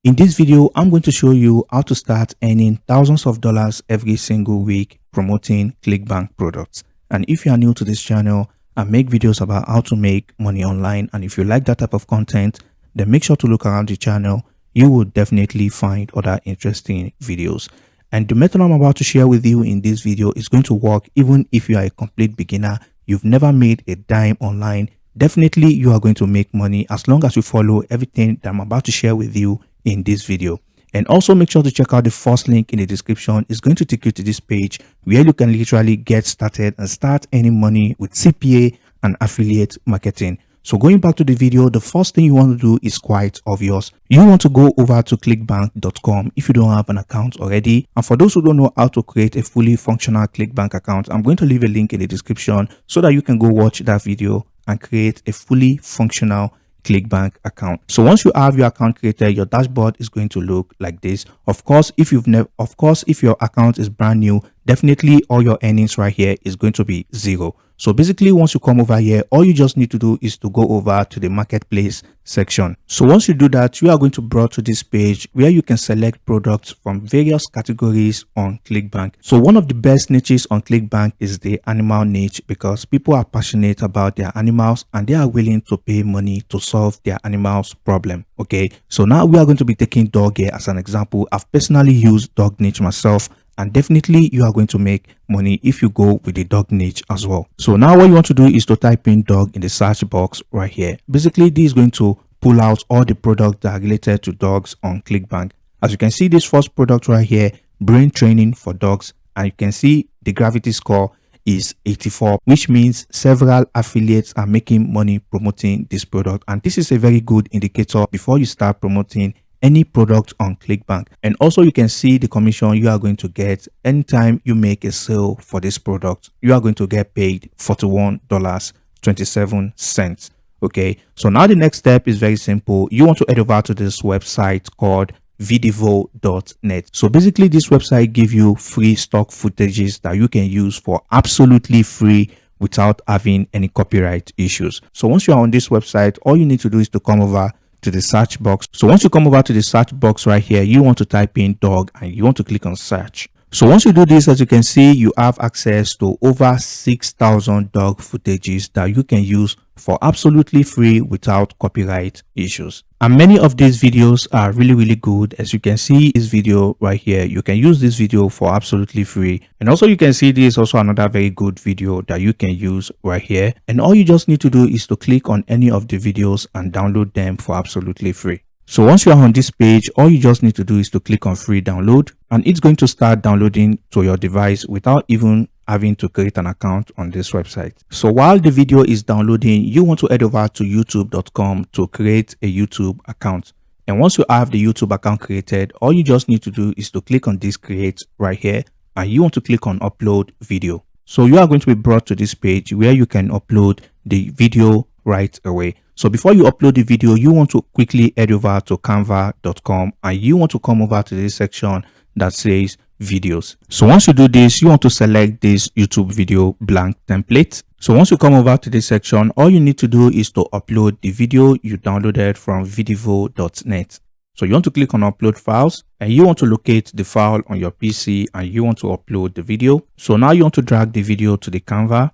In this video, I'm going to show you how to start earning thousands of dollars every single week promoting Clickbank products. And if you are new to this channel, I make videos about how to make money online. And if you like that type of content, then make sure to look around the channel. You will definitely find other interesting videos. And the method I'm about to share with you in this video is going to work even if you are a complete beginner. You've never made a dime online. Definitely you are going to make money as long as you follow everything that I'm about to share with you in this video. And also make sure to check out the first link in the description. It's going to take you to this page where you can literally get started and start earning money with CPA and affiliate marketing. So going back to the video, the first thing you want to do is quite obvious. You want to go over to clickbank.com if you don't have an account already. And for those who don't know how to create a fully functional Clickbank account, I'm going to leave a link in the description so that you can go watch that video and create a fully functional Clickbank account. So once you have your account created, your dashboard is going to look like this. Of course, if your account is brand new, definitely all your earnings right here is going to be zero. So basically, once you come over here, all you just need to do is to go over to the marketplace section. So once you do that, you are going to be brought to this page where you can select products from various categories on Clickbank. So one of the best niches on Clickbank is the animal niche because people are passionate about their animals and they are willing to pay money to solve their animals problem. Okay, so now we are going to be taking dog here as an example. I've personally used dog niche myself, and definitely you are going to make money if you go with the dog niche as well. So now what you want to do is to type in dog in the search box right here. Basically, this is going to pull out all the products that are related to dogs on Clickbank. As you can see, this first product right here, brain training for dogs, and you can see the gravity score is 84, which means several affiliates are making money promoting this product. And this is a very good indicator before you start promoting any product on Clickbank. And also you can see the commission you are going to get anytime you make a sale for this product. You are going to get paid $41.27. Okay, so now the next step is very simple. You want to head over to this website called vidivo.net. So basically this website gives you free stock footages that you can use for absolutely free without having any copyright issues. So once you are on this website, all you need to do is to come over to the search box. So once you come over to the search box right here, you want to type in dog and you want to click on search. So once you do this, as you can see, you have access to over 6,000 dog footages that you can use for absolutely free without copyright issues. And many of these videos are really good. As you can see this video right here, you can use this video for absolutely free. And also you can see this is also another very good video that you can use right here. And all you just need to do is to click on any of the videos and download them for absolutely free. So once you are on this page, all you just need to do is to click on free download, and it's going to start downloading to your device without even having to create an account on this website. So while the video is downloading, you want to head over to youtube.com to create a YouTube account. And once you have the YouTube account created, all you just need to do is to click on this create right here, and you want to click on upload video. So you are going to be brought to this page where you can upload the video right away. So before you upload the video, you want to quickly head over to canva.com and you want to come over to this section that says videos. So once you do this, you want to select this YouTube video blank template. So once you come over to this section, all you need to do is to upload the video you downloaded from vidivo.net. So you want to click on upload files and you want to locate the file on your PC and you want to upload the video. So now you want to drag the video to the Canva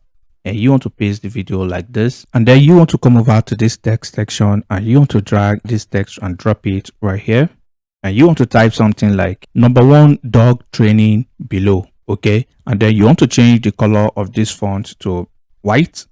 and you want to paste the video like this, and then you want to come over to this text section and you want to drag this text and drop it right here, and you want to type something like #1 dog training below. Okay, and then you want to change the color of this font to white,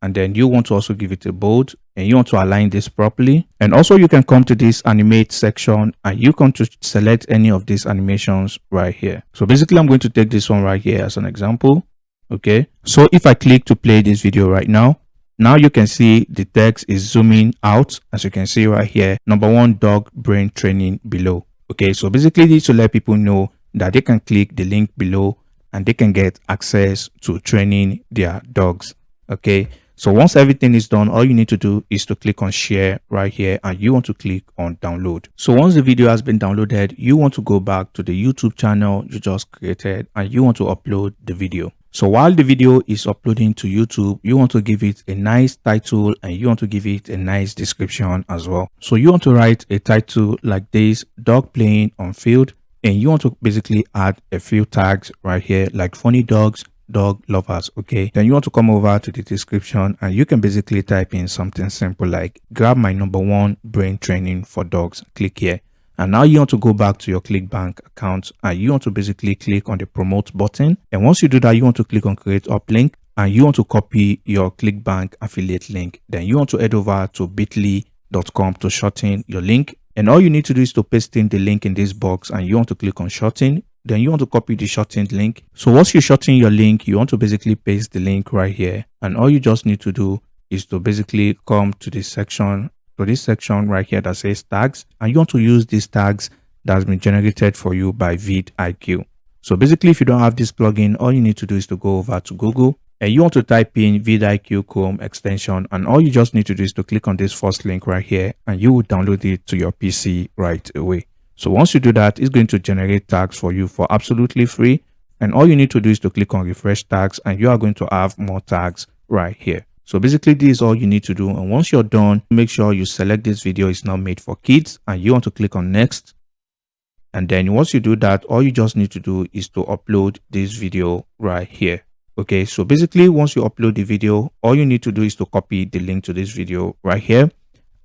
and then you want to also give it a bold and you want to align this properly. And also you can come to this animate section and you can to select any of these animations right here. So basically I'm going to take this one right here as an example. Okay, so if I click to play this video right now you can see the text is zooming out, as you can see right here, #1 dog brain training below. Okay, so basically this to let people know that they can click the link below and they can get access to training their dogs. Okay, so once everything is done, all you need to do is to click on share right here and you want to click on download. So once the video has been downloaded, you want to go back to the YouTube channel you just created and you want to upload the video. So while the video is uploading to YouTube, you want to give it a nice title and you want to give it a nice description as well. So you want to write a title like this: dog playing on field, and you want to basically add a few tags right here like funny dogs, dog lovers. Okay, then you want to come over to the description and you can basically type in something simple like grab my #1 brain training for dogs. Click here. And now you want to go back to your Clickbank account and you want to basically click on the promote button. And once you do that, you want to click on create uplink and you want to copy your Clickbank affiliate link. Then you want to head over to bit.ly.com to shorten your link. And all you need to do is to paste in the link in this box and you want to click on shorten. Then you want to copy the shortened link. So once you shorten your link, you want to basically paste the link right here. And all you just need to do is to basically come to this section right here that says tags, and you want to use these tags that has been generated for you by vidIQ. So basically, if you don't have this plugin, all you need to do is to go over to Google and you want to type in vidIQ Chrome extension, and all you just need to do is to click on this first link right here and you will download it to your PC right away. So once you do that, it's going to generate tags for you for absolutely free, and all you need to do is to click on refresh tags and you are going to have more tags right here. So basically, this is all you need to do. And once you're done, make sure you select this video is now made for kids and you want to click on next. And then once you do that, all you just need to do is to upload this video right here. Okay, so basically, once you upload the video, all you need to do is to copy the link to this video right here.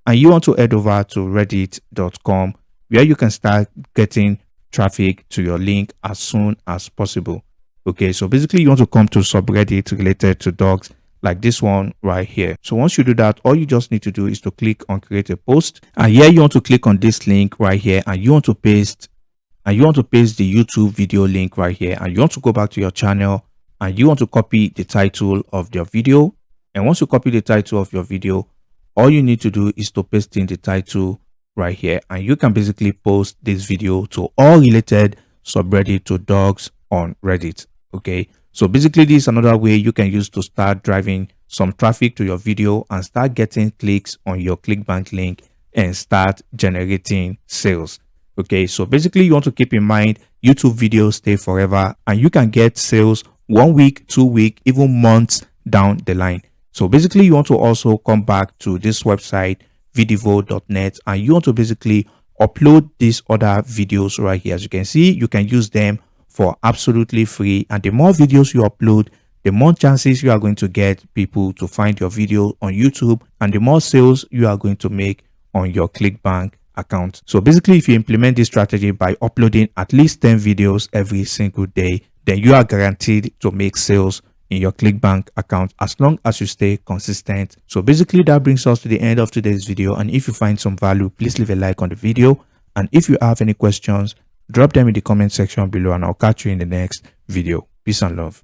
And you want to head over to reddit.com where you can start getting traffic to your link as soon as possible. Okay, so basically, you want to come to subreddit related to dogs, like this one right here. So once you do that, all you just need to do is to click on create a post, and here you want to click on this link right here and you want to paste the YouTube video link right here, and you want to go back to your channel and you want to copy the title of your video. And once you copy the title of your video, all you need to do is to paste in the title right here, and you can basically post this video to all related subreddit to dogs on Reddit. Okay, so basically this is another way you can use to start driving some traffic to your video and start getting clicks on your Clickbank link and start generating sales. Okay, so basically you want to keep in mind YouTube videos stay forever and you can get sales 1 week, 2 weeks, even months down the line. So basically you want to also come back to this website vidivo.net and you want to basically upload these other videos right here. As you can see, you can use them for absolutely free, and the more videos you upload, the more chances you are going to get people to find your video on YouTube, and the more sales you are going to make on your Clickbank account. So basically, if you implement this strategy by uploading at least 10 videos every single day, then you are guaranteed to make sales in your Clickbank account as long as you stay consistent. So basically, that brings us to the end of today's video, and if you find some value, please leave a like on the video, and if you have any questions, drop them in the comment section below and I'll catch you in the next video. Peace and love.